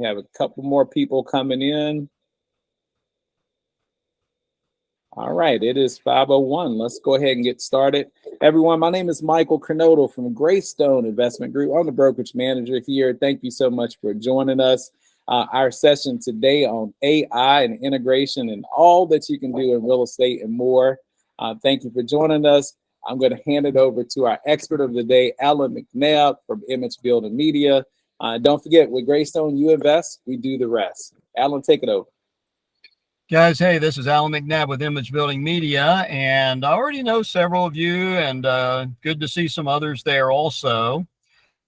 We have a couple more people coming in. All right, it is 5:01. Let's go ahead and get started. Everyone, my name is Michael Cronodle from Graystone Investment Group. I'm the brokerage manager here. Thank you so much for joining us. Our session today on AI and integration and all that you can do in real estate and more. Thank you for joining us. I'm going to hand it over to our expert of the day, Alan McNabb from Image Building Media. Don't forget, with Graystone, you invest, we do the rest. Alan, take it over. Guys, hey, this is Alan McNabb with Image Building Media, and I already know several of you, and good to see some others there also.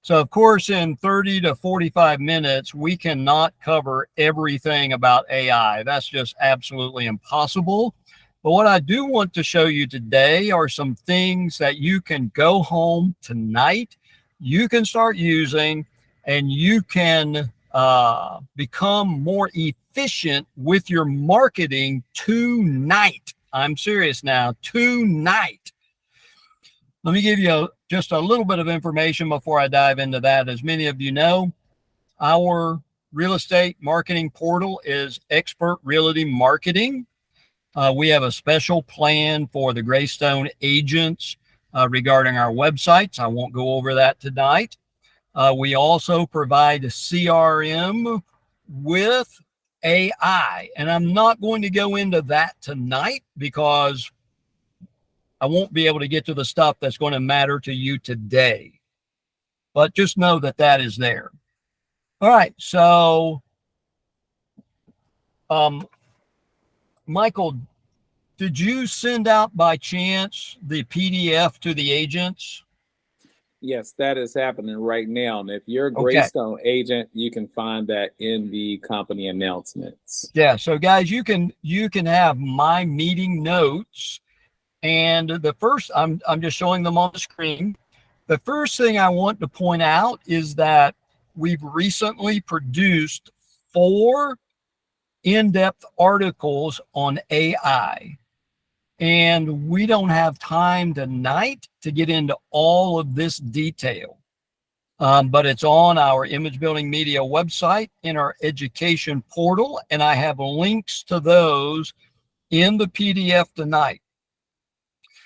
So, of course, in 30 to 45 minutes, we cannot cover everything about AI. That's just absolutely impossible. But what I do want to show you today are some things that you can go home tonight, you can start using, and you can become more efficient with your marketing tonight. I'm serious now, tonight. Let me give you just a little bit of information before I dive into that. As many of you know, our real estate marketing portal is Expert Realty Marketing. We have a special plan for the Graystone agents regarding our websites. I won't go over that tonight. We also provide a CRM with AI, and I'm not going to go into that tonight because I won't be able to get to the stuff that's going to matter to you today. But just know that that is there. All right, so Michael, did you send out by chance the PDF to the agents? Yes, that is happening right now. And if you're a Graystone agent, you can find that in the company announcements. Yeah, so guys, you can have my meeting notes. And the first, I'm just showing them on the screen. The first thing I want to point out is that we've recently produced 4 in-depth articles on AI. And we don't have time tonight to get into all of this detail. But it's on our Image Building Media website in our education portal. And I have links to those in the PDF tonight.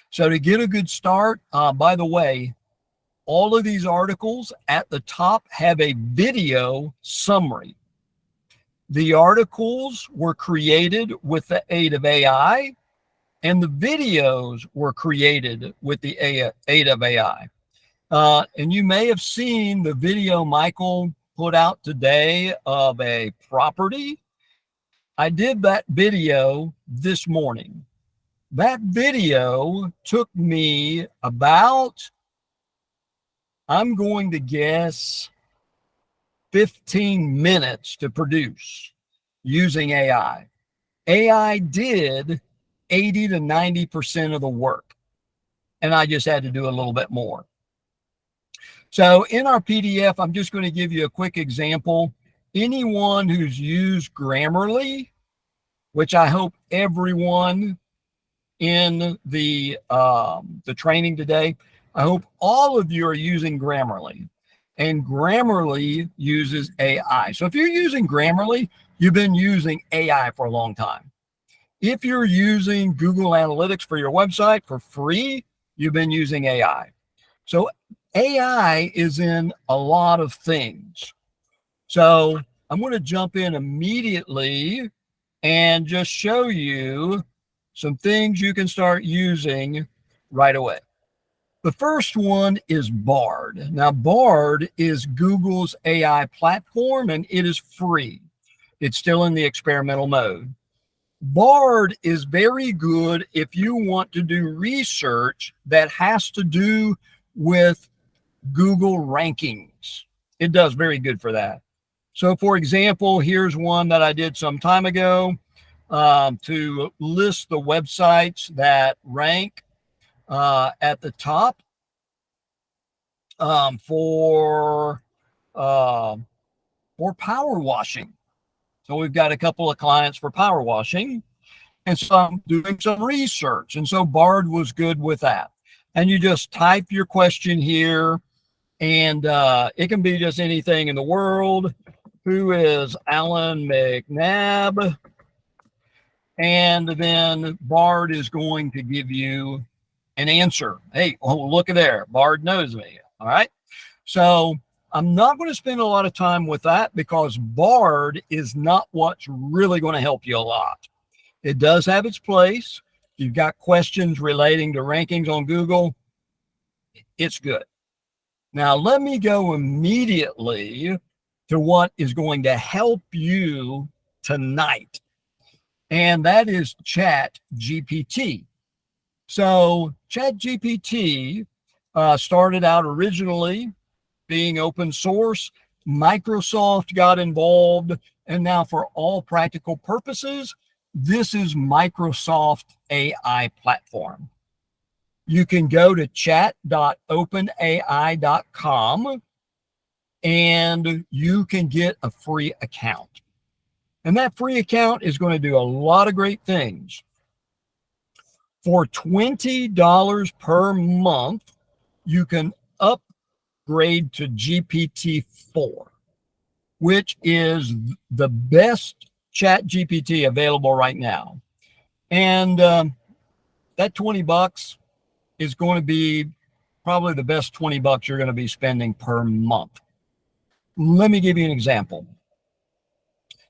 So to get a good start, by the way, all of these articles at the top have a video summary. The articles were created with the aid of AI, and the videos were created with the aid of AI. And you may have seen the video Michael put out today of a property. I did that video this morning. That video took me about, I'm going to guess, 15 minutes to produce using AI. AI did 80 to 90% of the work, and I just had to do a little bit more. So in our PDF, I'm just going to give you a quick example. Anyone who's used Grammarly, which I hope everyone in the training today, I hope all of you are using Grammarly, and Grammarly uses AI. So if you're using Grammarly, you've been using AI for a long time. If you're using Google Analytics for your website for free, you've been using AI. So AI is in a lot of things. So I'm going to jump in immediately and just show you some things you can start using right away. The first one is Bard. Now, Bard is Google's AI platform, and it is free. It's still in the experimental mode. Bard is very good if you want to do research that has to do with Google rankings. It does very good for that. So, for example, here's one that I did some time ago to list the websites that rank at the top for power washing. So we've got a couple of clients for power washing, and so I'm doing some research. And so Bard was good with that. And you just type your question here, and it can be just anything in the world. who is Alan McNabb. And then Bard is going to give you an answer. Hey, oh, look at there. Bard knows me. All right. So I'm not going to spend a lot of time with that because Bard is not what's really going to help you a lot. It does have its place. If you've got questions relating to rankings on Google, it's good. Now, let me go immediately to what is going to help you tonight. And that is Chat GPT. So Chat GPT started out originally being open source. Microsoft got involved. And now for all practical purposes, this is Microsoft AI platform. You can go to chat.openai.com and you can get a free account. And that free account is going to do a lot of great things. For $20 per month, you can upgrade to GPT-4, which is the best Chat GPT available right now. And that $20 is going to be probably the best $20 you're going to be spending per month. Let me give you an example.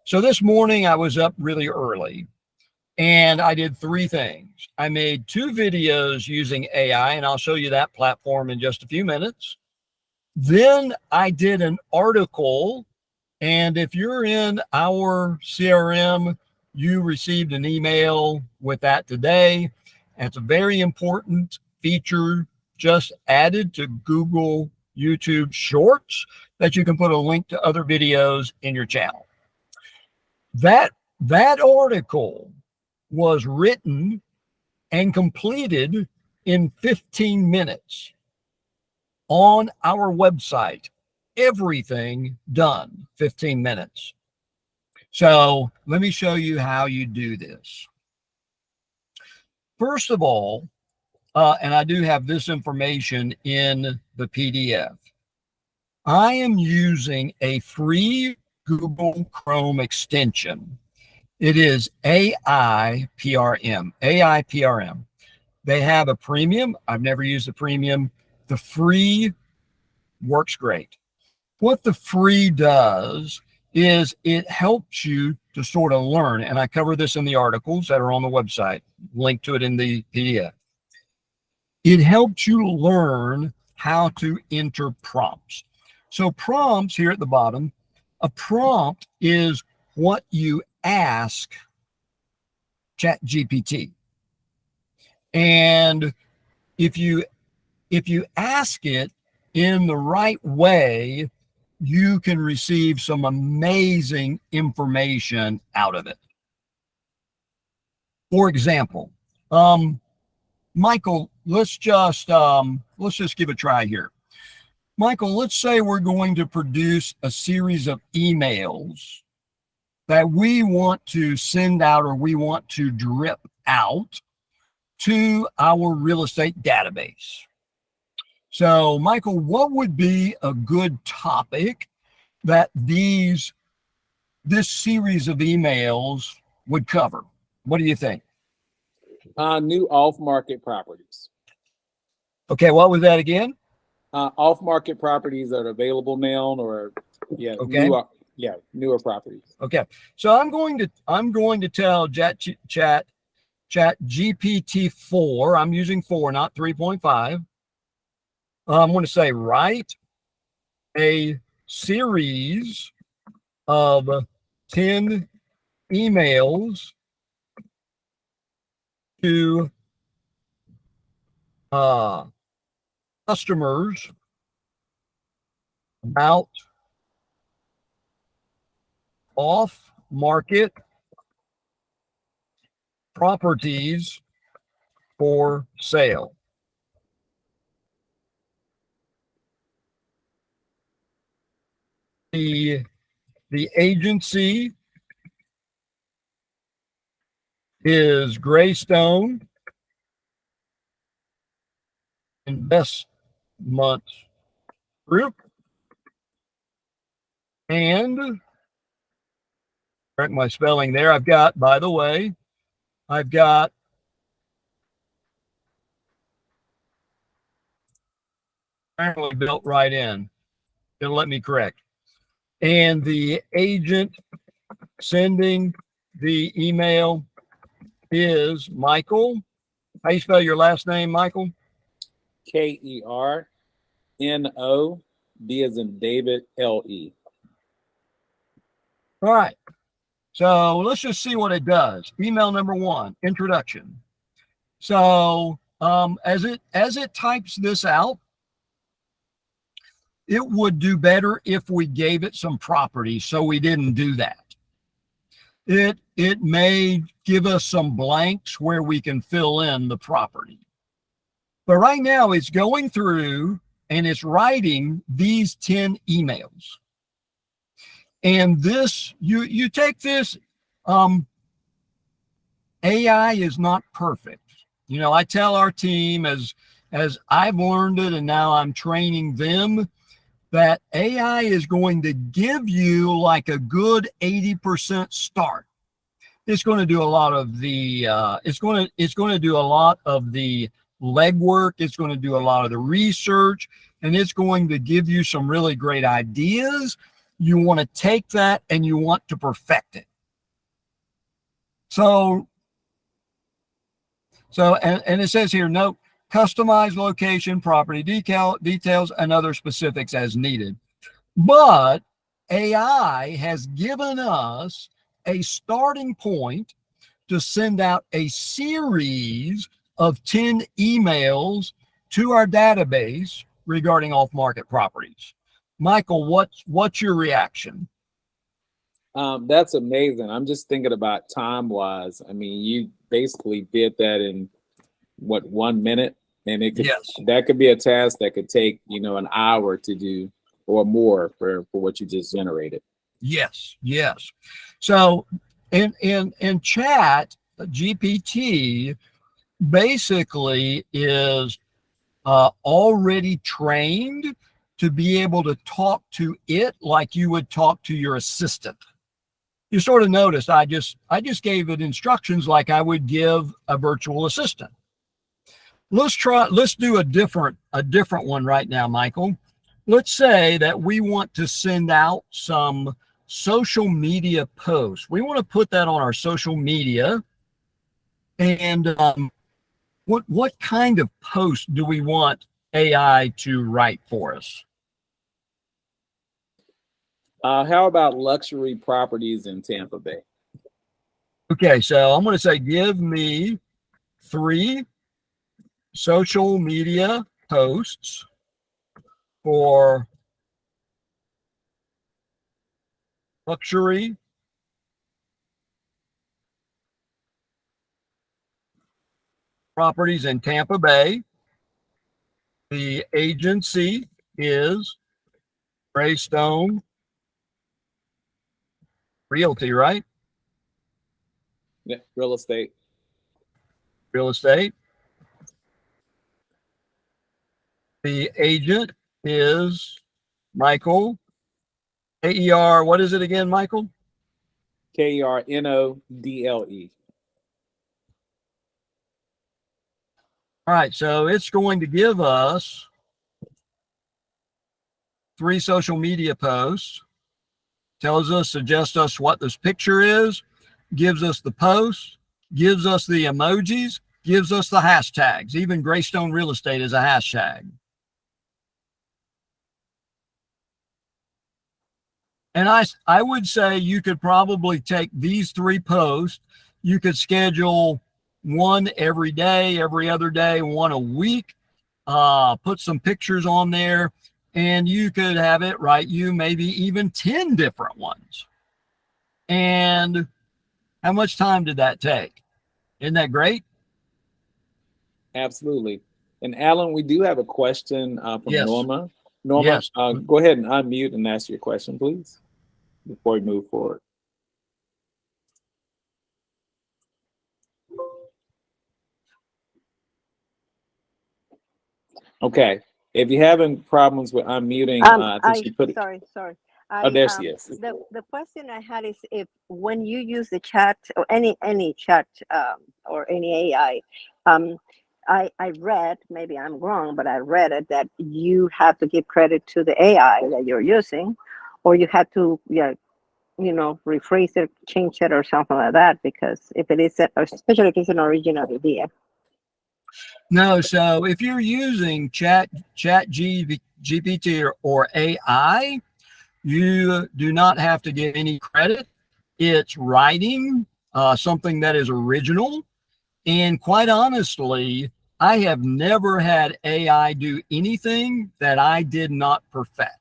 So this morning I was up really early and I did three things. I made 2 videos using AI, and I'll show you that platform in just a few minutes. Then I did an article, and if you're in our CRM, you received an email with that today. And it's a very important feature just added to Google YouTube Shorts that you can put a link to other videos in your channel. That article was written and completed in 15 minutes on our website. Everything done 15 minutes. So let me show you how you do this. First of all, and I do have this information in the PDF. I am using a free Google Chrome extension. It is AIPRM. AIPRM. They have a premium. I've never used the premium. The free works great. What the free does is it helps you to sort of learn, and I cover this in the articles that are on the website, link to it in the PDF. It helps you learn how to enter prompts. So prompts here at the bottom, a prompt is what you ask Chat GPT. And if you ask it in the right way, you can receive some amazing information out of it. For example, Michael, let's just give a try here. Michael, let's say we're going to produce a series of emails that we want to send out or we want to drip out to our real estate database. So, Michael, what would be a good topic that this series of emails would cover? What do you think? New off-market properties. Okay, what was that again? Off-market properties that are available now, or okay. Newer properties. Okay, so I'm going to tell Chat GPT-4. I'm using 4, not 3.5. I'm going to say write a series of 10 emails to customers about off-market properties for sale. The agency is Graystone Investment Group, and Correct my spelling there. I've got, by the way, I've got apparently built right in. It'll let me correct. And the agent sending the email is Michael. How you spell your last name, Michael? Kerno, D as in David, LE. All right. So let's just see what it does. Email number 1, introduction. So as it types this out, it would do better if we gave it some properties. So we didn't do that. It may give us some blanks where we can fill in the property. But right now it's going through and it's writing these 10 emails. And this, you take this, AI is not perfect. You know, I tell our team as I've learned it and now I'm training them, that AI is going to give you like a good 80% start. It's going to do a lot of the it's going to do a lot of the legwork. It's going to do a lot of the research, and it's going to give you some really great ideas. You want to take that and you want to perfect it. So and it says here, note, customize location, property details, and other specifics as needed. But AI has given us a starting point to send out a series of 10 emails to our database regarding off-market properties. Michael, what's your reaction? That's amazing. I'm just thinking about time-wise. I mean, you basically did that in what, 1 minute, and it could, yes, that could be a task that could take, you know, an hour to do or more for what you just generated. Yes. So in chat, GPT basically is already trained to be able to talk to it like you would talk to your assistant. You sort of noticed I just gave it instructions like I would give a virtual assistant. Let's do a different one right now, Michael. Let's say that we want to send out some social media posts. We want to put that on our social media. And what kind of post do we want AI to write for us? How about luxury properties in Tampa Bay? Okay, so I'm going to say, give me 3 social media posts for luxury properties in Tampa Bay. The agency is Graystone Realty, right? Yeah, real estate. Real estate. The agent is Michael. AER, what is it again, Michael? KERNODLE. All right, so it's going to give us 3 social media posts, tells us, suggests us what this picture is, gives us the post, gives us the emojis, gives us the hashtags. Even Graystone Real Estate is a hashtag. And I would say you could probably take these 3 posts, you could schedule one every day, every other day, one a week, put some pictures on there, and you could have it write you maybe even 10 different ones. And how much time did that take? Isn't that great? Absolutely. And Alan, we do have a question from Yes. Norma. Norma, Yes. Go ahead and unmute and ask your question, please, before we move forward. Okay. If you're having problems with unmuting, Sorry. Oh, there she is. The question I had is, if when you use the chat or any chat or any AI, I read, maybe I'm wrong, but I read it that you have to give credit to the AI that you're using, or you have to, yeah, rephrase it, change it, or something like that. Because if it is, especially if it's an original idea. No, so if you're using chat GPT or AI, you do not have to give any credit. It's writing something that is original. And quite honestly, I have never had AI do anything that I did not perfect.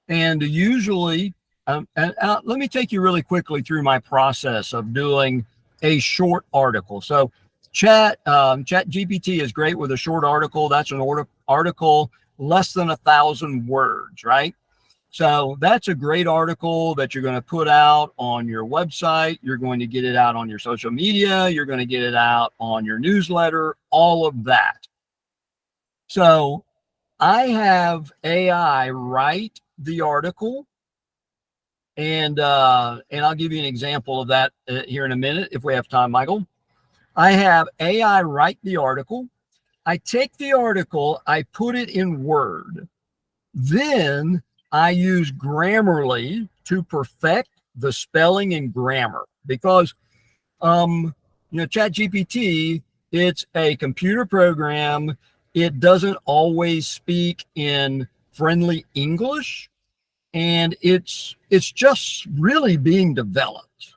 And usually, let me take you really quickly through my process of doing a short article. So Chat GPT is great with a short article. That's an article less than 1,000 words, right? So that's a great article that you're going to put out on your website. You're going to get it out on your social media. You're going to get it out on your newsletter, all of that. So I have AI write the article, and I'll give you an example of that here in a minute if we have time, Michael. I have AI write the article. I take the article, I put it in Word. Then I use Grammarly to perfect the spelling and grammar, because ChatGPT, it's a computer program. It doesn't always speak in friendly English, and it's just really being developed.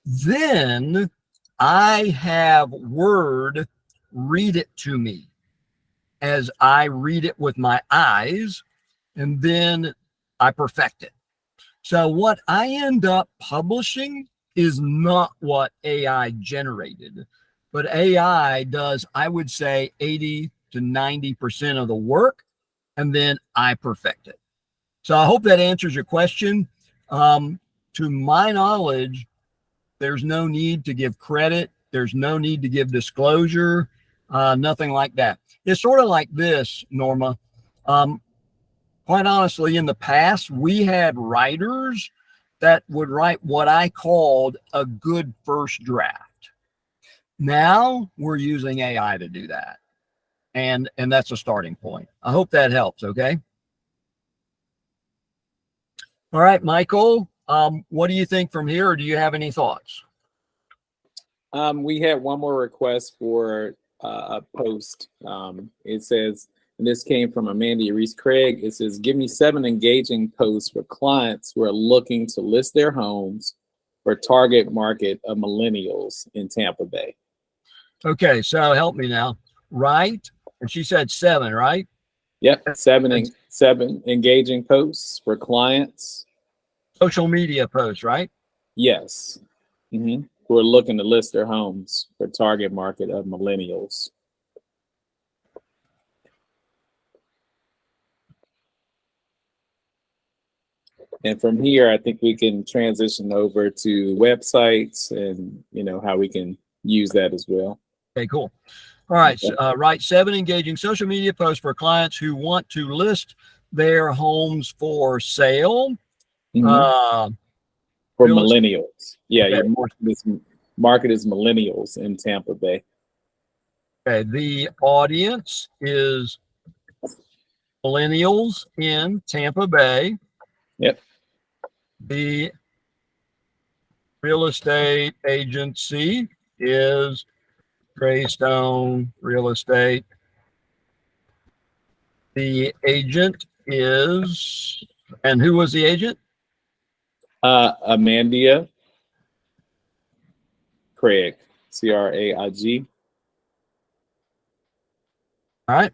Then I have Word read it to me as I read it with my eyes, and then I perfect it. So what I end up publishing is not what AI generated, but AI does, I would say, 80 to 90% of the work, and then I perfect it. So I hope that answers your question. To my knowledge, there's no need to give credit. There's no need to give disclosure, nothing like that. It's sort of like this, Norma. Quite honestly, in the past, we had writers that would write what I called a good first draft. Now we're using AI to do that. And that's a starting point. I hope that helps. Okay. All right, Michael, what do you think from here? Or do you have any thoughts? We had one more request for a post. It says, and this came from Amanda Reese Craig. It says, give me 7 engaging posts for clients who are looking to list their homes for target market of millennials in Tampa Bay. Okay, so help me now. Right? And she said 7, right? Yep, 7 engaging posts for clients. Social media posts, right? Yes. Mm-hmm. Who are looking to list their homes for target market of millennials. And from here, I think we can transition over to websites and, how we can use that as well. Okay, cool. All right. Okay. Write 7 engaging social media posts for clients who want to list their homes for sale. Mm-hmm. For millennials. Yeah, okay. Your market is millennials in Tampa Bay. Okay. The audience is millennials in Tampa Bay. Yep. The real estate agency is Graystone Real Estate. The agent is, and who was the agent? Amanda Craig, Craig. All right.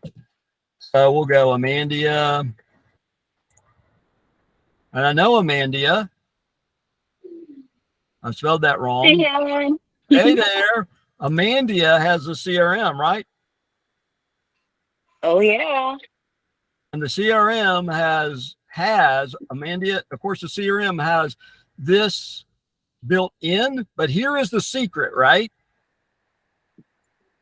So we'll go Amanda. And I know Amanda. I spelled that wrong. Hey, hey there. Amanda has a CRM, right? Oh, yeah. And the CRM has Amanda, of course, the CRM has this built in, but here is the secret, right?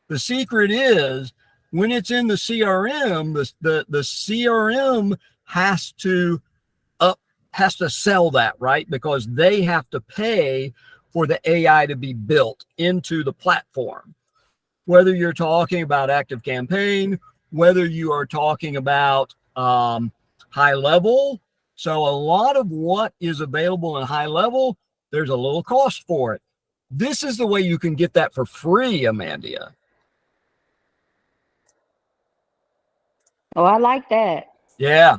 The secret is when it's in the CRM, the CRM has to has to sell that, right? Because they have to pay for the AI to be built into the platform. Whether you're talking about Active Campaign, whether you are talking about high level. So a lot of what is available in high level, there's a little cost for it. This is the way you can get that for free, Amanda. Oh, I like that. Yeah.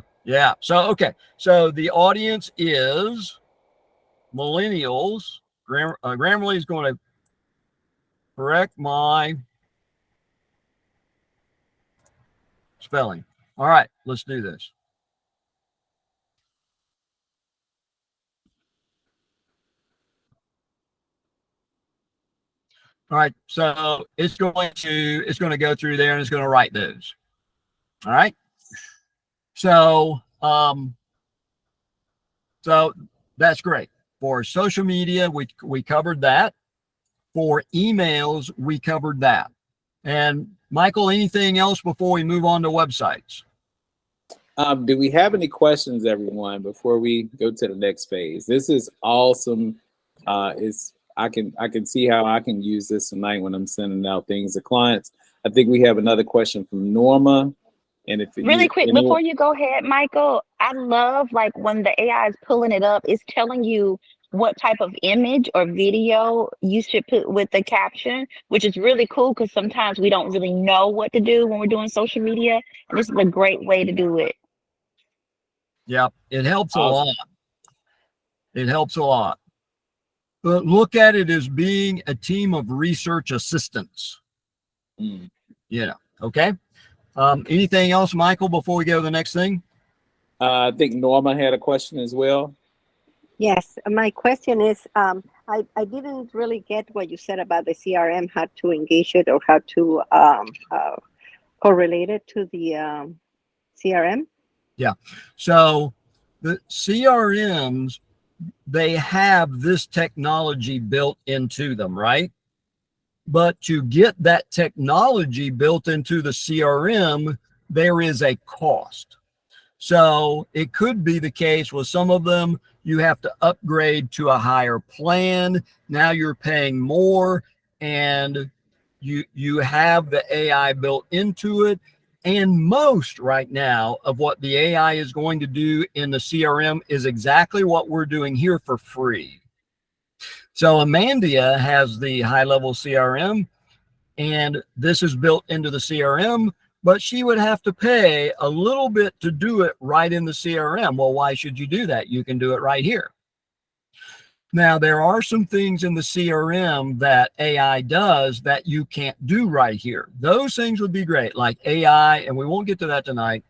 So, okay. So the audience is millennials. Grammarly is going to correct my spelling. All right, let's do this. All right, so it's going to go through there and it's going to write those. All right. So so that's great. For social media, we covered that. For emails, we covered that. And Michael, anything else before we move on to websites? Do we have any questions, everyone, before we go to the next phase? This is awesome. I can see how I can use this tonight when I'm sending out things to clients. I think we have another question from Norma. And if Really quick, before you go ahead, Michael, I love like when the AI is pulling it up, it's telling you what type of image or video you should put with the caption, which is really cool because sometimes we don't really know what to do when we're doing social media. And this is a great way to do it. Yeah, it helps a lot. It helps a lot. But look at it as being a team of research assistants. Okay. Anything else, Michael, before we go to the next thing? I think Norma had a question as well. Yes, my question is, I didn't really get what you said about the CRM, how to engage it or how to correlate it to the CRM. Yeah. So the CRMs, they have this technology built into them, right? But to get that technology built into the CRM, there is a cost. So it could be the case with some of them, you have to upgrade to a higher plan. Now you're paying more and you have the AI built into it. And most right now of what the AI is going to do in the CRM is exactly what we're doing here for free. So Amanda has the high level CRM and this is built into the CRM, but she would have to pay a little bit to do it right in the CRM. Well, why should you do that? You can do it right here. Now, there are some things in the CRM that AI does that you can't do right here. Those things would be great, like AI, and we won't get to that tonight,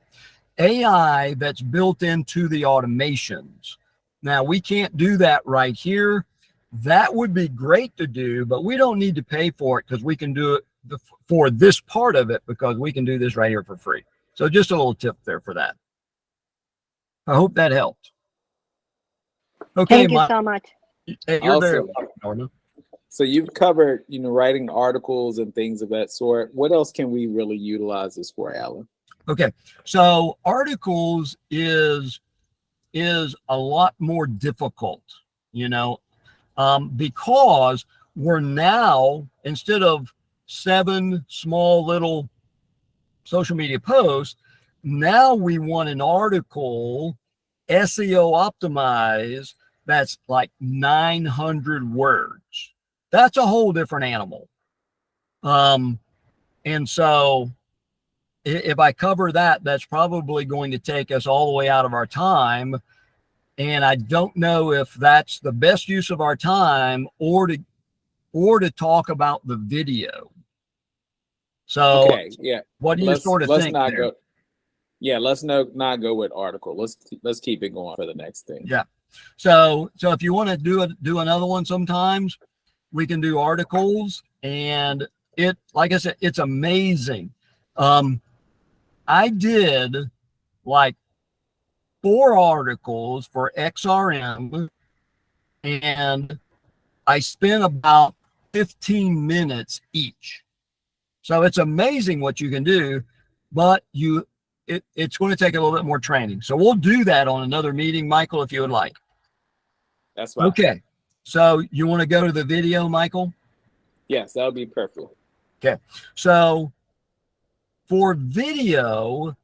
AI that's built into the automations. Now, we can't do that right here. That would be great to do, but we don't need to pay for it because we can do it for this part of it because we can do this right here for free. So just a little tip there for that. I hope that helped. Okay, Thank you so much. You're very welcome, Norma. So you've covered, writing articles and things of that sort. What else can we really utilize this for, Alan? Okay, so articles is a lot more difficult, because we're now, instead of 7 small little social media posts, now we want an article SEO optimized that's like 900 words. That's a whole different animal. And so if I cover that, that's probably going to take us all the way out of our time. And I don't know if that's the best use of our time or to talk about the video. So okay, yeah. What do you sort of think there? Let's not go with article. Let's keep it going for the next thing. Yeah. So if you want to do another one sometimes, we can do articles, and like I said, it's amazing. I did like 4 articles for XRM, and I spent about 15 minutes each. So it's amazing what you can do, but it's going to take a little bit more training. So we'll do that on another meeting, Michael, if you would like. That's fine. Okay. So you want to go to the video, Michael? Yes, that would be perfect. Okay. So for video,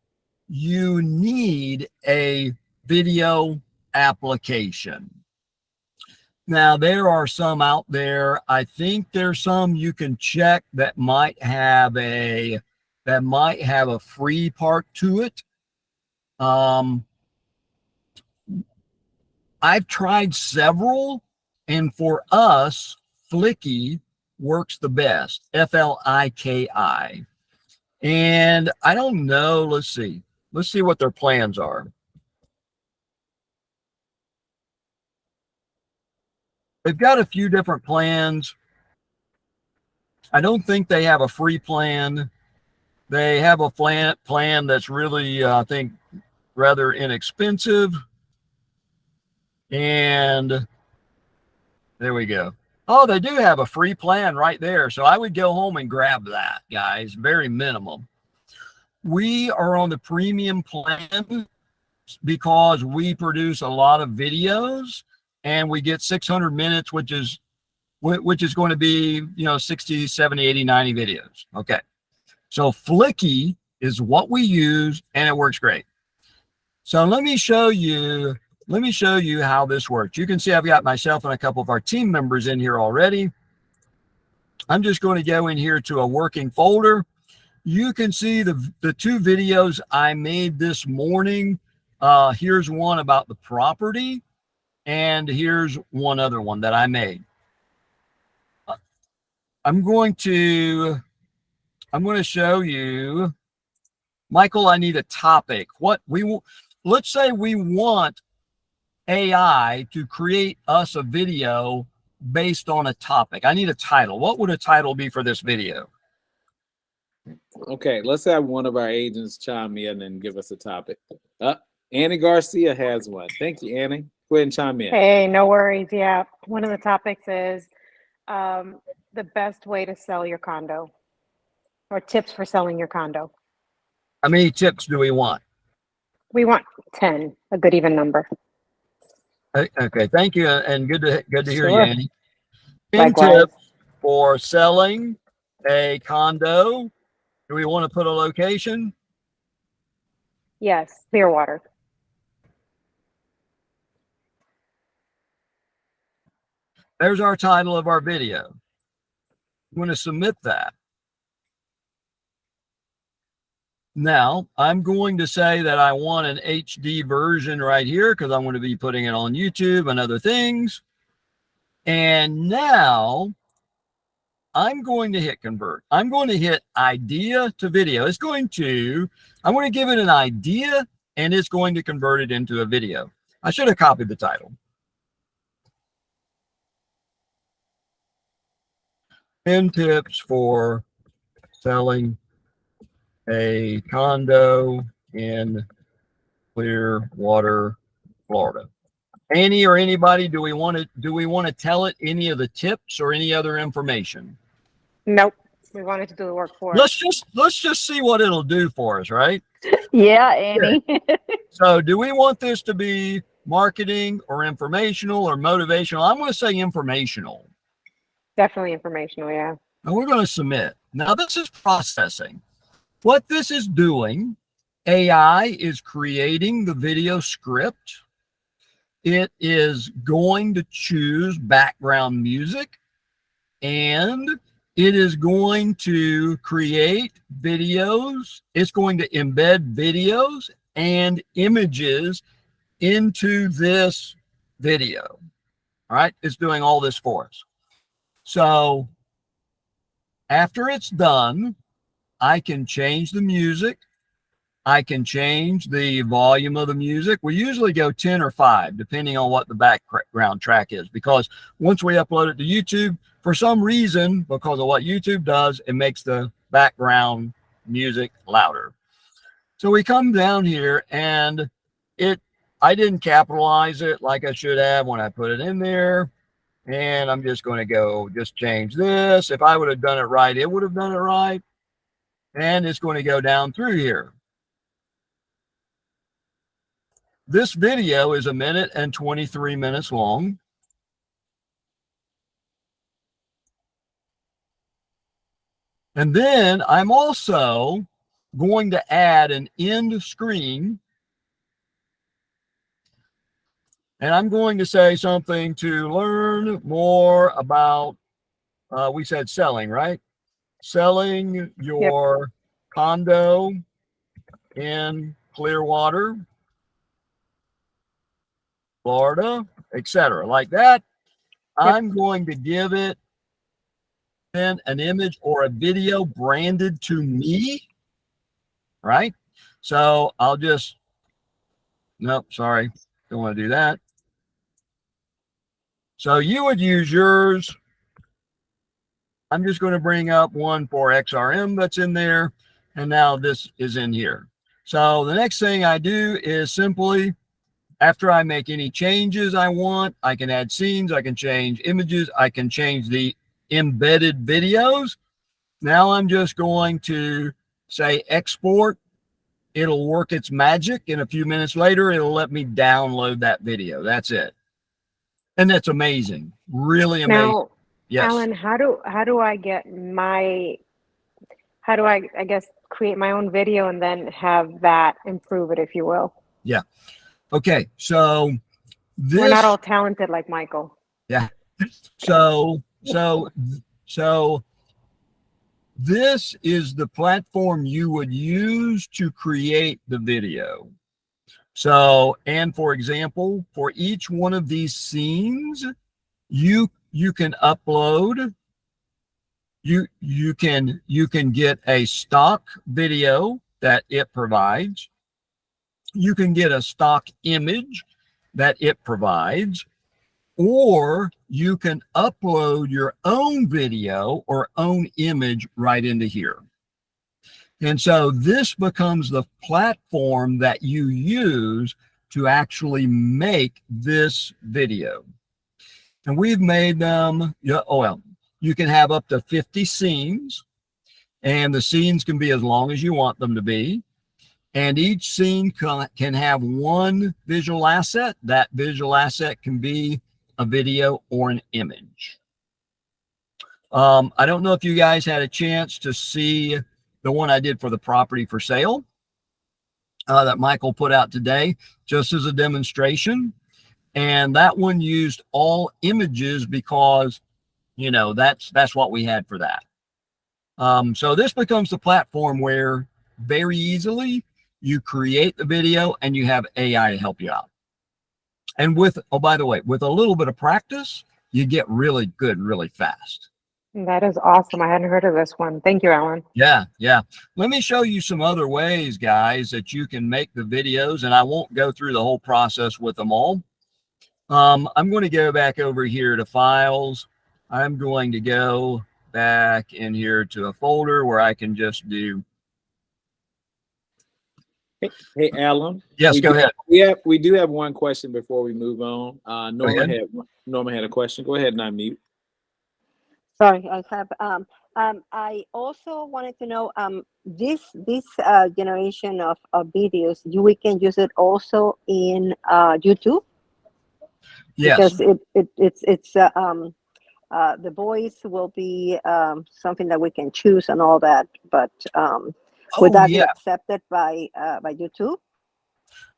you need a video application. Now, there are some out there. I think there's some you can check that might have a free part to it. I've tried several, and for us, Flicky works the best. Fliki. And I don't know. Let's see what their plans are. They've got a few different plans. I don't think they have a free plan. They have a plan that's really, I think, rather inexpensive. And there we go. Oh, they do have a free plan right there. So I would go home and grab that, guys. Very minimum. We are on the premium plan because we produce a lot of videos, and we get 600 minutes, which is going to be, 60, 70, 80, 90 videos. Okay. So Flicky is what we use, and it works great. So let me show you how this works. You can see I've got myself and a couple of our team members in here already. I'm just going to go in here to a working folder. You can see the two videos I made this morning. Here's one about the property, and here's one other one that I made. I'm going to show you, Michael, I need a topic. Let's say we want AI to create us a video based on a topic. I need a title. What would a title be for this video? Okay, let's have one of our agents chime in and give us a topic. Annie Garcia has one. Thank you, Annie. Go ahead and chime in. Hey, no worries. Yeah, one of the topics is the best way to sell your condo, or tips for selling your condo. How many tips do we want? We want 10, a good even number. Okay, thank you, and good to hear you, Sure. Annie. 10 Likewise. tips for selling a condo. Do we want to put a location? Yes, Clearwater. There's our title of our video. I'm going to submit that. Now, I'm going to say that I want an HD version right here because I'm going to be putting it on YouTube and other things. And now I'm going to hit convert. I'm going to hit idea to video. I'm going to give it an idea, and it's going to convert it into a video. I should have copied the title. 10 tips for selling a condo in Clearwater, Florida. Annie or anybody, do we want to tell it any of the tips or any other information? Nope. We wanted to do the work for us. Let's just see what it'll do for us, right? Yeah, Annie. So do we want this to be marketing or informational or motivational? I'm going to say informational. Definitely informational, yeah. And we're going to submit. Now this is processing. What this is doing, AI is creating the video script. It is going to choose background music, and it is going to create videos. It's going to embed videos and images into this video. All right, it's doing all this for us. So after it's done, I can change the music. I can change the volume of the music. We usually go 10 or 5, depending on what the background track is, because once we upload it to YouTube, for some reason, because of what YouTube does, it makes the background music louder. So we come down here, and I didn't capitalize it like I should have when I put it in there. And I'm just going to just change this. If I would have done it right, it would have done it right. And it's going to go down through here. this video is 1 minute and 23 minutes long. And then I'm also going to add an end screen. And I'm going to say something to learn more about, we said selling, right? Selling your condo in Clearwater, Florida, etc. Like that. I'm going to give it then an image or a video branded to me, right? So I'll just, nope, sorry, don't want to do that. So you would use yours. I'm just going to bring up one for XRM that's in there. And now this is in here. So the next thing I do is simply, after I make any changes I want, I can add scenes, I can change images, I can change the embedded videos. Now I'm just going to say export. It'll work its magic. And a few minutes later, it'll let me download that video. That's it. And that's amazing. Really amazing. Now, yes. Alan, how do I get my, how do I guess, create my own video and then have that improve it, if you will? Yeah. Okay. So this, we're not all talented like Michael. Yeah. So this is the platform you would use to create the video. So, and for example, for each one of these scenes, you can upload, you can get a stock video that it provides. You can get a stock image that it provides, or you can upload your own video or own image right into here. And so this becomes the platform that you use to actually make this video. And we've made them, you can have up to 50 scenes, and the scenes can be as long as you want them to be. And each scene can have one visual asset. That visual asset can be a video or an image. I don't know if you guys had a chance to see the one I did for the property for sale that Michael put out today, just as a demonstration. And that one used all images because, you know, that's what we had for that. So this becomes the platform where very easily you create the video and you have AI to help you out. And with, oh, by the way, with a little bit of practice, you get really good really fast. That is awesome. I hadn't heard of this one. Thank you, Alan. Yeah. Let me show you some other ways, guys, that you can make the videos, and I won't go through the whole process with them all. I'm going to go back over here to files. I'm going to go back in here to a folder where I can just do. Hey, Alan. Yes, go ahead. Yeah, we do have one question before we move on. Norma had a question. Go ahead and unmute. Sorry, I have. I also wanted to know this generation of videos. We can use it also in YouTube. Yes. Because it's the voice will be something that we can choose and all that, but would that be accepted by YouTube?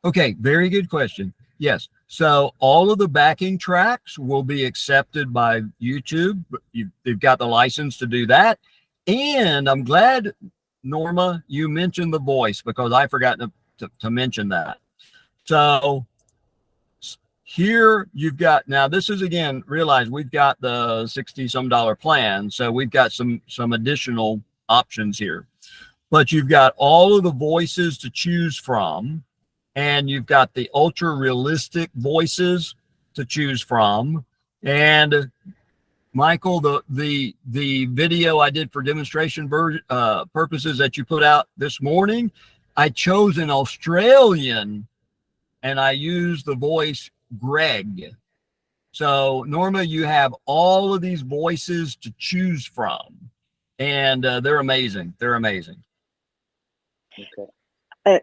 Okay, very good question. Yes. So all of the backing tracks will be accepted by YouTube. They've got the license to do that. And I'm glad, Norma, you mentioned the voice, because I forgot to mention that. So here you've got, now this is, again, realize we've got the $60-some plan. So we've got some additional options here. But you've got all of the voices to choose from. And you've got the ultra realistic voices to choose from. And Michael, the video I did for demonstration purposes that you put out this morning, I chose an Australian and I used the voice Greg. So Norma, you have all of these voices to choose from, and they're amazing. They're amazing. Okay.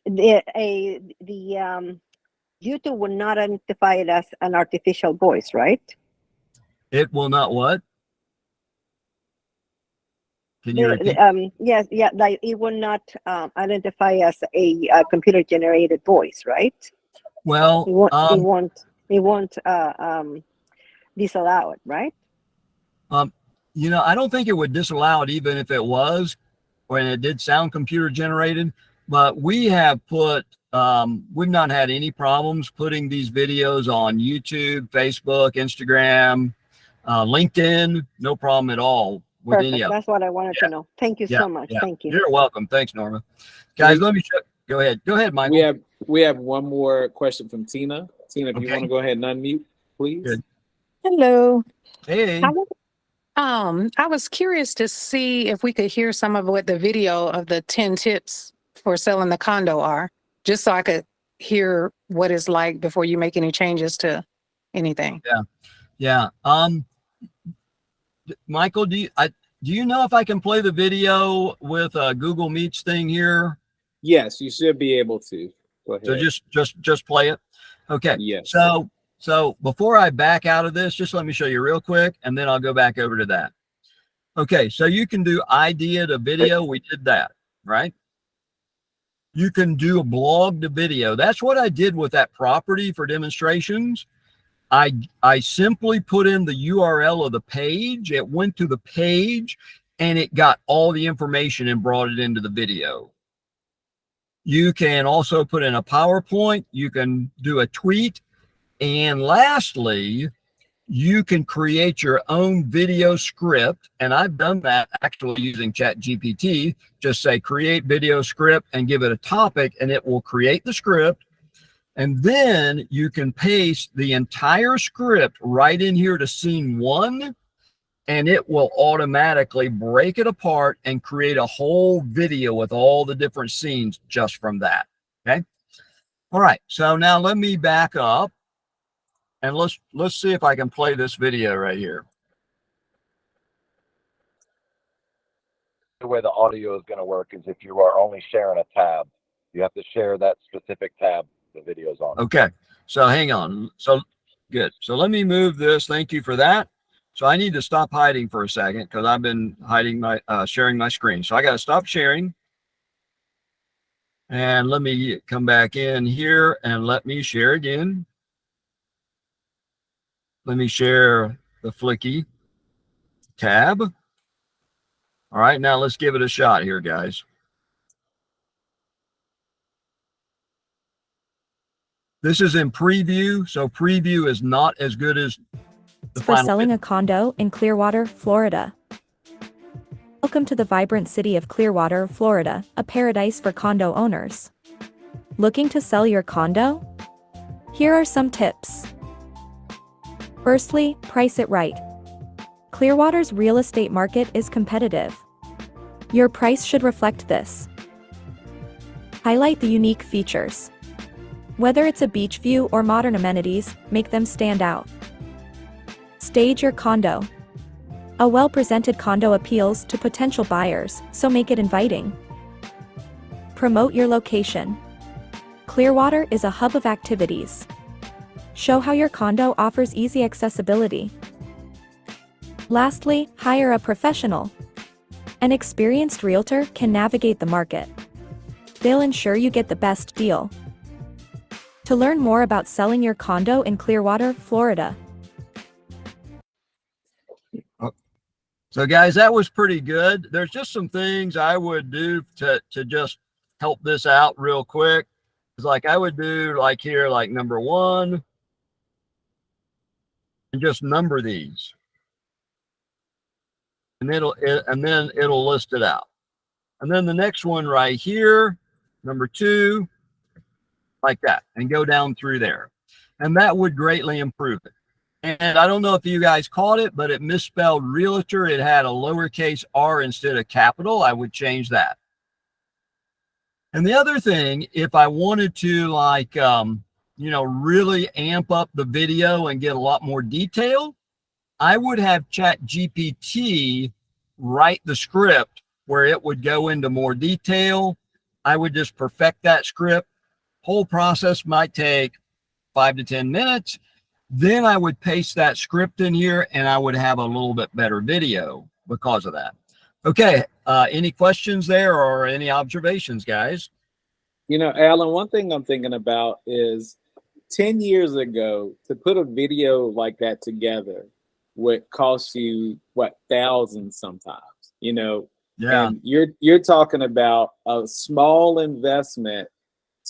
YouTube will not identify it as an artificial voice, right? It will not what? Can you repeat? Yes, yeah, like it will not identify as a computer generated voice, right? Well, It won't disallow it, right? I don't think it would disallow it even if it was, when it did sound computer generated. But we have put, we've not had any problems putting these videos on YouTube, Facebook, Instagram, LinkedIn. No problem at all with Perfect. any of them. That's what I wanted to know. Thank you so much. Thank you. You're welcome. Thanks, Norma. Guys, let me show. Go ahead, Michael. We have one more question from Tina. Tina, if you want to go ahead and unmute, please. Good. Hello. Hey. I was curious to see if we could hear some of what the video of the 10 tips for selling the condo are, just so I could hear what it's like before you make any changes to anything. Yeah. Michael, do you know if I can play the video with Google Meets thing here? Yes, you should be able to. Go ahead. So just play it. Okay. Yes. So before I back out of this, just let me show you real quick, and then I'll go back over to that. Okay, so you can do idea to video. We did that, right? You can do a blog to video. That's what I did with that property for demonstrations. I simply put in the URL of the page. It went to the page, and it got all the information and brought it into the video. You can also put in a PowerPoint. You can do a tweet. And lastly, you can create your own video script. And I've done that actually using ChatGPT. Just say create video script and give it a topic, and it will create the script. And then you can paste the entire script right in here to scene 1, and it will automatically break it apart and create a whole video with all the different scenes just from that. Okay. All right. So now let me back up. And let's see if I can play this video right here. The way the audio is going to work is if you are only sharing a tab, you have to share that specific tab the video's on. Okay, so hang on. So good. So let me move this. Thank you for that. So I need to stop hiding for a second because I've been hiding my sharing my screen. So I got to stop sharing. And let me come back in here and let me share again. Let me share the Flicky tab. All right, now let's give it a shot here, guys. This is in preview, so preview is not as good as the for selling a condo in Clearwater, Florida. Welcome to the vibrant city of Clearwater, Florida, a paradise for condo owners. Looking to sell your condo? Here are some tips. Firstly, price it right. Clearwater's real estate market is competitive. Your price should reflect this. Highlight the unique features. Whether it's a beach view or modern amenities, make them stand out. Stage your condo. A well-presented condo appeals to potential buyers, so make it inviting. Promote your location. Clearwater is a hub of activities. Show how your condo offers easy accessibility. Lastly, hire a professional. An experienced realtor can navigate the market. They'll ensure you get the best deal. To learn more about selling your condo in Clearwater, Florida. So guys, that was pretty good. There's just some things I would do to just help this out real quick. It's like I would do like here, like number 1, and just number these. And then it'll list it out. And then the next one right here, number 2, like that, and go down through there. And that would greatly improve it. And I don't know if you guys caught it, but it misspelled realtor. It had a lowercase r instead of capital. I would change that. And the other thing, if I wanted to like, really amp up the video and get a lot more detail, I would have ChatGPT write the script where it would go into more detail I would just perfect that script. Whole process might take 5 to 10 minutes. Then I would paste that script in here and I would have a little bit better video because of that. Okay. Any questions there or any observations, guys? You know, Alan, one thing I'm thinking about is 10 years ago, to put a video like that together would cost you, what, thousands sometimes, you know? Yeah. And you're talking about a small investment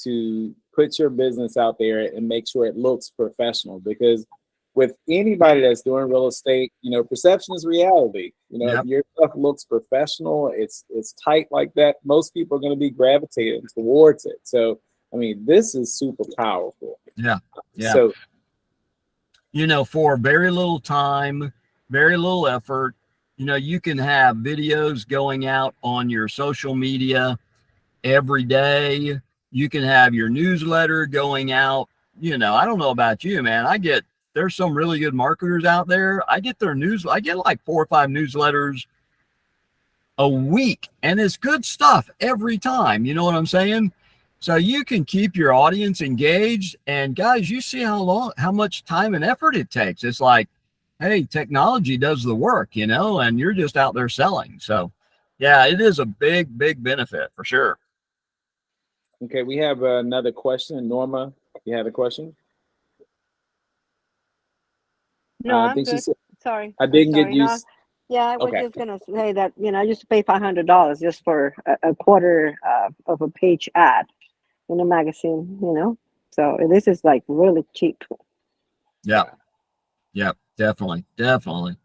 to put your business out there and make sure it looks professional, because with anybody that's doing real estate, you know, perception is reality. You know, Yep. if your stuff looks professional, it's tight like that, most people are going to be gravitating towards it. So, I mean, this is super powerful. Yeah. Yeah. So, you know, for very little time, very little effort, you know, you can have videos going out on your social media every day. You can have your newsletter going out. You know, I don't know about you, man. There's some really good marketers out there. I get like 4 or 5 newsletters a week, and it's good stuff every time. You know what I'm saying? So you can keep your audience engaged. And guys, you see how much time and effort it takes. It's like, hey, technology does the work, you know, and you're just out there selling. So yeah, it is a big, big benefit for sure. okay, we have another question. Norma, you had a question? No, I I'm think she good. said, Sorry. I I'm didn't get sorry. No, used. yeah, I was Okay. just gonna say that, you know, I used to pay $500 just for a quarter of a page ad in a magazine, you know. So this is like really cheap. Yeah. Yeah, definitely. Definitely.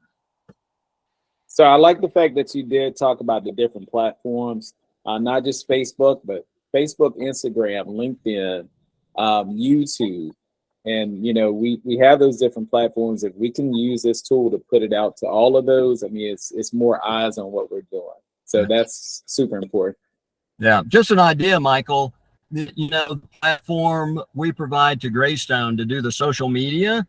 So I like the fact that you did talk about the different platforms, not just Facebook, but Facebook, Instagram, LinkedIn, YouTube. And, you know, we have those different platforms. If we can use this tool to put it out to all of those, I mean, it's more eyes on what we're doing. So Yeah. that's super important. Yeah. Just an idea, Michael. You know, the platform we provide to Graystone to do the social media,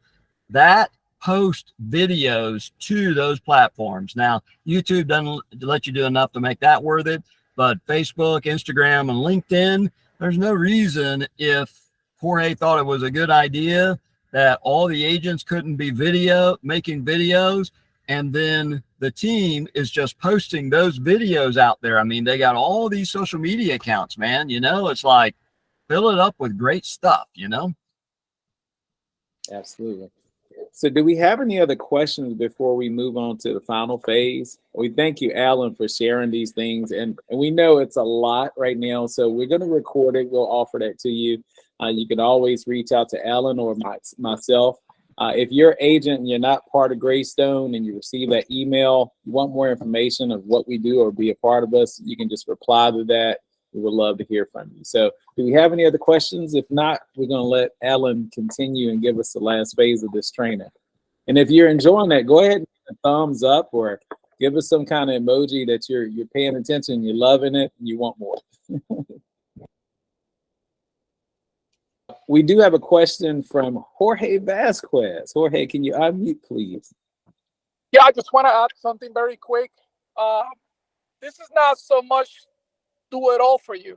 that post videos to those platforms. Now, YouTube doesn't let you do enough to make that worth it, but Facebook, Instagram, and LinkedIn, there's no reason, if Jorge thought it was a good idea, that all the agents couldn't be making videos, and then the team is just posting those videos out there. I mean, they got all these social media accounts, man. You know, it's like, fill it up with great stuff, you know? Absolutely. So do we have any other questions before we move on to the final phase? We thank you, Alan, for sharing these things. And we know it's a lot right now, so we're going to record it. We'll offer that to you. You can always reach out to Alan or myself. If you're an agent and you're not part of Graystone and you receive that email, you want more information of what we do or be a part of us, you can just reply to that. We would love to hear from you. So do we have any other questions? If not, we're going to let Alan continue and give us the last phase of this training. And if you're enjoying that, go ahead and give a thumbs up or give us some kind of emoji that you're paying attention, you're loving it, and you want more. We do have a question from Jorge Vasquez. Jorge, can you unmute, please? Yeah, I just want to add something very quick. This is not so much do it all for you.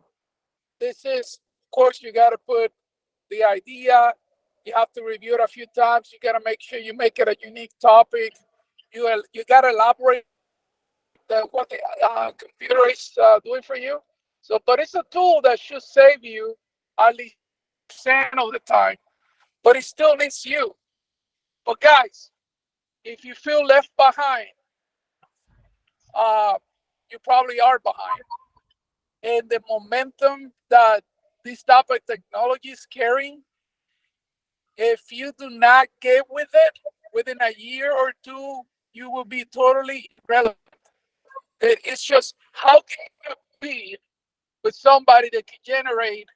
This is, of course, you got to put the idea. You have to review it a few times. You got to make sure you make it a unique topic. You got to elaborate what the computer is doing for you. So, but it's a tool that should save you at least % of the time. But it still needs you. But guys, if you feel left behind, you probably are behind. And the momentum that this type of technology is carrying, if you do not get with it within a year or two, you will be totally irrelevant. It's just, how can you be with somebody that can generate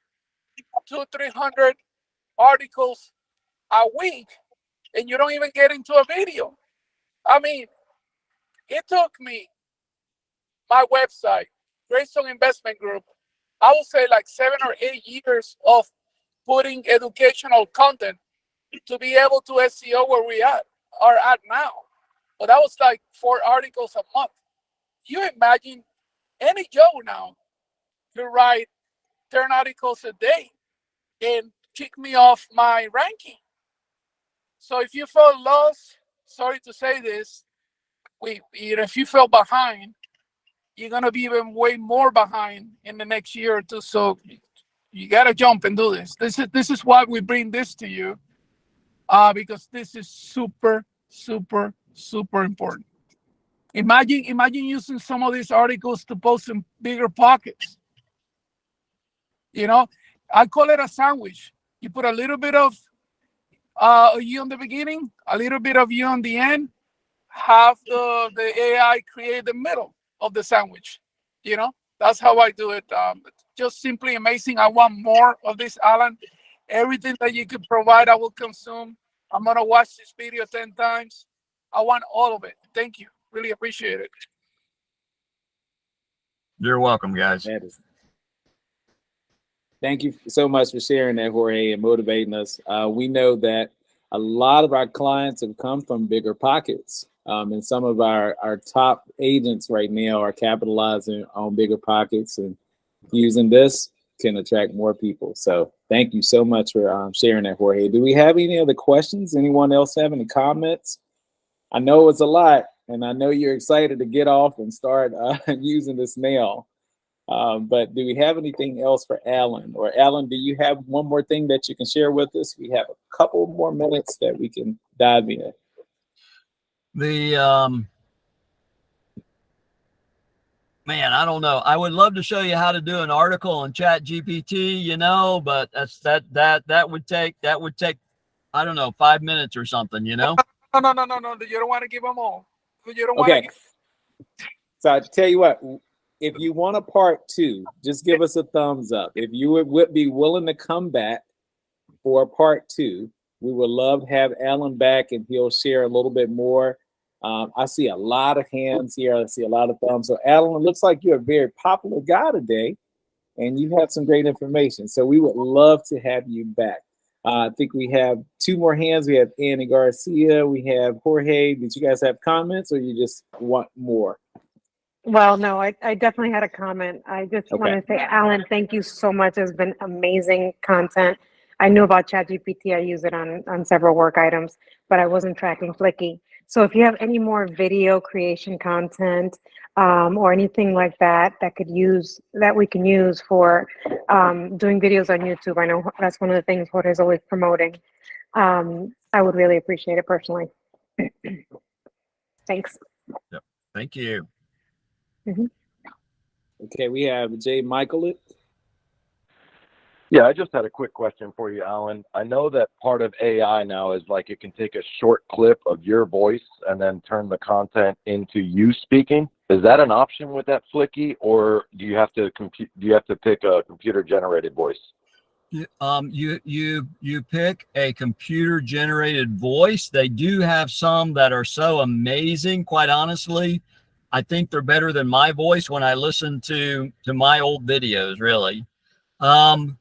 200-300 articles a week and you don't even get into a video? I mean, it took me, my website, Graystone Investment Group, I would say like 7 or 8 years of putting educational content to be able to SEO where we are at now. But that was like 4 articles a month. You imagine any Joe now could write 10 articles a day and kick me off my ranking. So if you feel lost, sorry to say this, if you feel behind, you're gonna be even way more behind in the next year or two. So you gotta jump and do this. This is why we bring this to you, because this is super, super, super important. Imagine using some of these articles to post in bigger pockets. You know, I call it a sandwich. You put a little bit of you on the beginning, a little bit of you on the end, have the AI create the middle of the sandwich. You know, that's how I do it. Just simply amazing. I want more of this, Alan. Everything that you could provide, I will consume. I'm gonna watch this video 10 times. I want all of it. Thank you. Really appreciate it. You're welcome, guys. Thank you so much for sharing that, Jorge, and motivating us. We know that a lot of our clients have come from bigger pockets. And some of our top agents right now are capitalizing on bigger pockets, and using this can attract more people. So thank you so much for sharing that, Jorge. Do we have any other questions? Anyone else have any comments? I know it's a lot, and I know you're excited to get off and start using this now. But do we have anything else for Alan? Or Alan, do you have one more thing that you can share with us? We have a couple more minutes that we can dive in. Man, I don't know. I would love to show you how to do an article on Chat GPT, you know, but that would take I don't know, 5 minutes or something, you know. No. You don't want to give them all. You don't Okay. want to. So I tell you what, if you want a part 2, just give us a thumbs up. If you would be willing to come back for a part 2, we would love to have Alan back, and he'll share a little bit more. I see a lot of hands here. I see a lot of thumbs. So Alan, it looks like you're a very popular guy today, and you have some great information. So we would love to have you back. I think we have 2 more hands. We have Annie Garcia. We have Jorge. Did you guys have comments, or you just want more? Well, no, I definitely had a comment. I just want to say, Alan, thank you so much. It's been amazing content. I knew about ChatGPT. I use it on several work items, but I wasn't tracking Flicky. So if you have any more video creation content or anything like that that we can use for doing videos on YouTube, I know that's one of the things Jorge is always promoting. I would really appreciate it personally. Thanks. Yep. Thank you. Mm-hmm. Okay, we have Jay Michael. Yeah, I just had a quick question for you, Alan. I know that part of AI now is like it can take a short clip of your voice and then turn the content into you speaking. Is that an option with that Flicky, or do you have to pick a computer generated voice? You pick a computer generated voice. They do have some that are so amazing, quite honestly. I think they're better than my voice when I listen to my old videos, really. The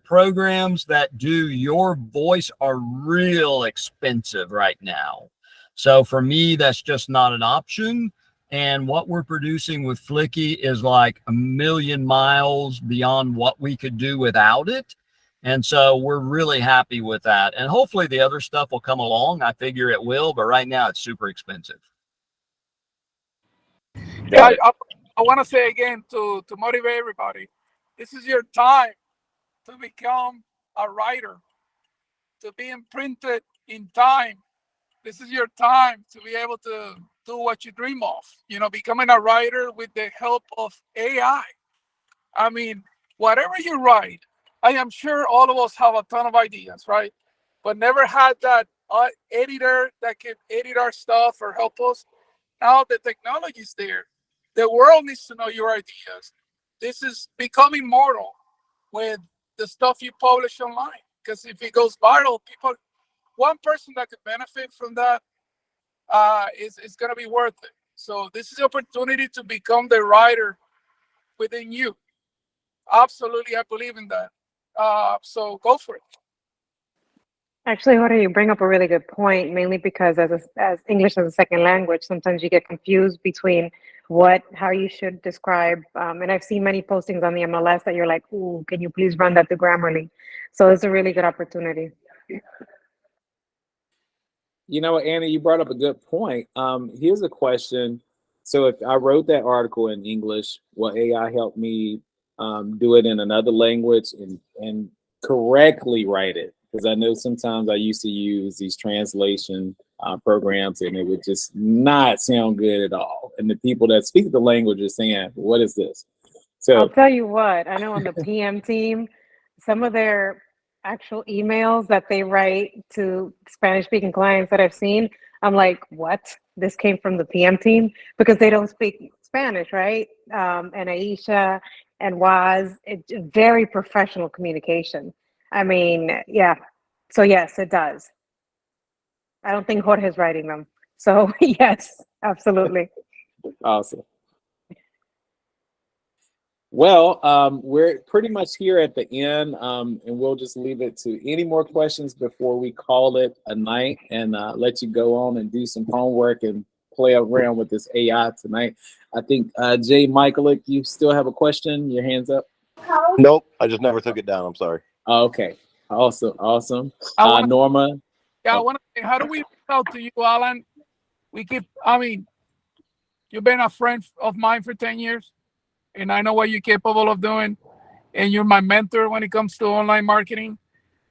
programs that do your voice are real expensive right now. So for me, that's just not an option. And what we're producing with Flicky is like a million miles beyond what we could do without it. And so we're really happy with that. And hopefully the other stuff will come along. I figure it will, but right now it's super expensive. Yeah, I want to say again to motivate everybody, this is your time to become a writer, to be imprinted in time. This is your time to be able to do what you dream of, you know, becoming a writer with the help of AI. I mean, whatever you write, I am sure all of us have a ton of ideas, right? But never had that editor that can edit our stuff or help us. Now the technology is there. The world needs to know your ideas. This is becoming mortal with the stuff you publish online. Because if it goes viral, one person that could benefit from that is going to be worth it. So this is the opportunity to become the writer within you. Absolutely, I believe in that. So go for it. Actually, Jorge, you bring up a really good point, mainly because as English as a second language, sometimes you get confused between how you should describe. And I've seen many postings on the MLS that you're like, ooh, can you please run that to Grammarly? So it's a really good opportunity. You know, Anna, you brought up a good point. Here's a question. So if I wrote that article in English, will AI help me do it in another language and correctly write it? Because I know sometimes I used to use these translation programs and it would just not sound good at all. And the people that speak the language are saying, what is this? So I'll tell you what, I know on the PM team, some of their actual emails that they write to Spanish speaking clients that I've seen, I'm like, what? This came from the PM team? Because they don't speak Spanish, right? And Aisha and Waz, it's very professional communication. I mean, yeah. So yes, it does. I don't think Jorge's writing them. So yes, absolutely. awesome. Well, we're pretty much here at the end, and we'll just leave it to any more questions before we call it a night and let you go on and do some homework and play around with this AI tonight. I think, Jay Michaelick, you still have a question? Your hands up? Nope, I just never took it down. I'm sorry. Okay, awesome. I Norma? want to say, how do we reach out to you, Alan? You've been a friend of mine for 10 years, and I know what you're capable of doing, and you're my mentor when it comes to online marketing.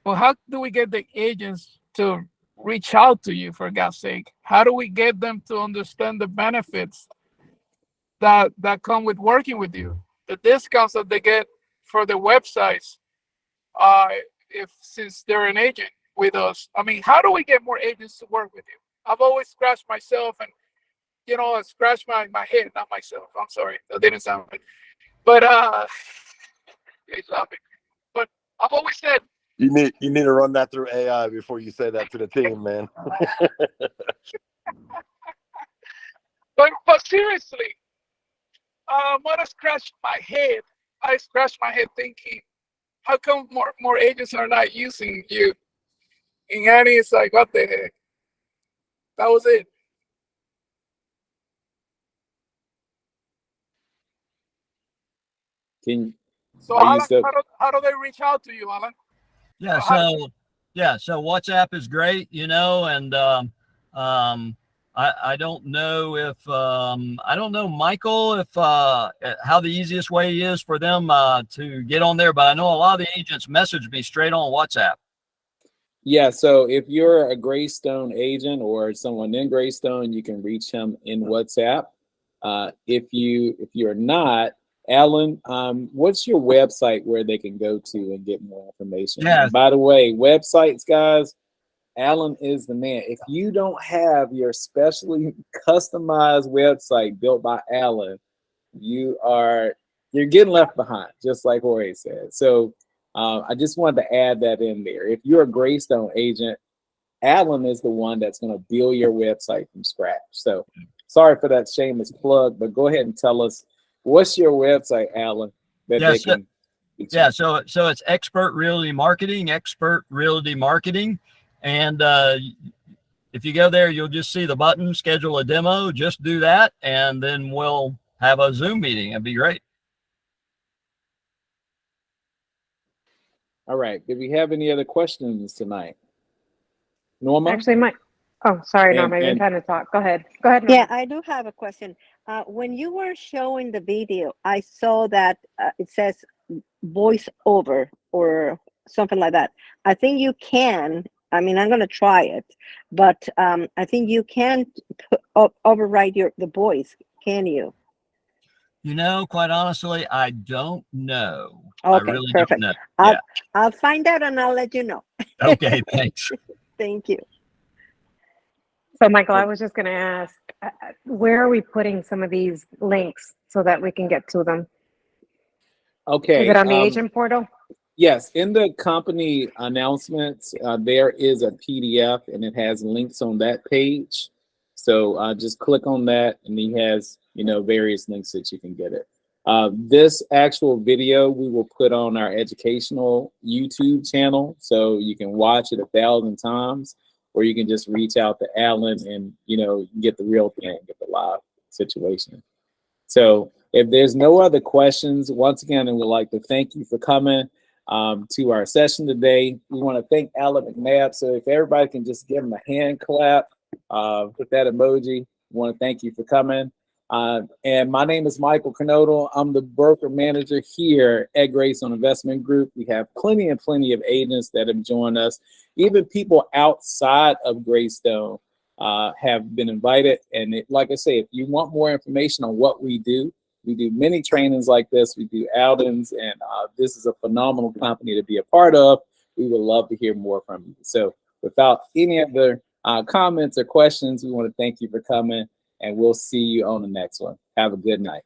Well, how do we get the agents to reach out to you, for God's sake? How do we get them to understand the benefits that come with working with you, the discounts that they get for the websites, since they're an agent with us? I mean, how do we get more agents to work with you? I've always scratched myself and I scratched my head, not myself. I'm sorry, that didn't sound right. But he's laughing. But I've always said You need to run that through AI before you say that to the team, man. but seriously, when I scratched my head, thinking, how come more agents are not using you? And Annie is like, what the heck? That was it. So Alan, how do they reach out to you, Alan? Yeah, so WhatsApp is great, and I don't know if I don't know, Michael, if how the easiest way is for them to get on there, but I know a lot of the agents message me straight on WhatsApp. Yeah, so if you're a Graystone agent or someone in Graystone, you can reach him in WhatsApp. If you're not, Alan, what's your website where they can go to and get more information? Yeah. By the way, websites, guys, Alan is the man. If you don't have your specially customized website built by Alan, you're getting left behind, just like Jorge said. So I just wanted to add that in there. If you're a Graystone agent, Alan is the one that's going to build your website from scratch. So sorry for that shameless plug, but go ahead and tell us, what's your website, Alan, that they can. Yeah, so it's Expert Realty Marketing. And if you go there, you'll just see the button, schedule a demo. Just do that, and then we'll have a Zoom meeting. It'd be great. All right. Did we have any other questions tonight? Norma? Actually, sorry, Norma, you're trying to talk. Go ahead, Norma. Yeah, I do have a question. When you were showing the video, I saw that it says voice over or something like that. I think you can, I'm going to try it, but I think you can override the voice, can you? Quite honestly, I don't know. Okay, I really perfect. don't know. I'll find out and I'll let you know. Okay, thanks. Thank you. So, Michael, I was just going to ask, where are we putting some of these links so that we can get to them? Okay. Is it on the agent portal? Yes, in the company announcements, there is a PDF and it has links on that page. So just click on that and he has, various links that you can get it. This actual video we will put on our educational YouTube channel, so you can watch it 1,000 times, or you can just reach out to Alan and, you know, get the real thing, get the live situation. So if there's no other questions, once again, I would like to thank you for coming to our session today. We want to thank Alan McNabb. So if everybody can just give him a hand clap with that emoji, we want to thank you for coming. And my name is Michael Kernodle. I'm the broker manager here at Graystone Investment Group. We have plenty of agents that have joined us. Even people outside of Graystone have been invited. And like I say, if you want more information on what we do many trainings like this. We do outings, and this is a phenomenal company to be a part of. We would love to hear more from you. So without any other comments or questions, we want to thank you for coming, and we'll see you on the next one. Have a good night.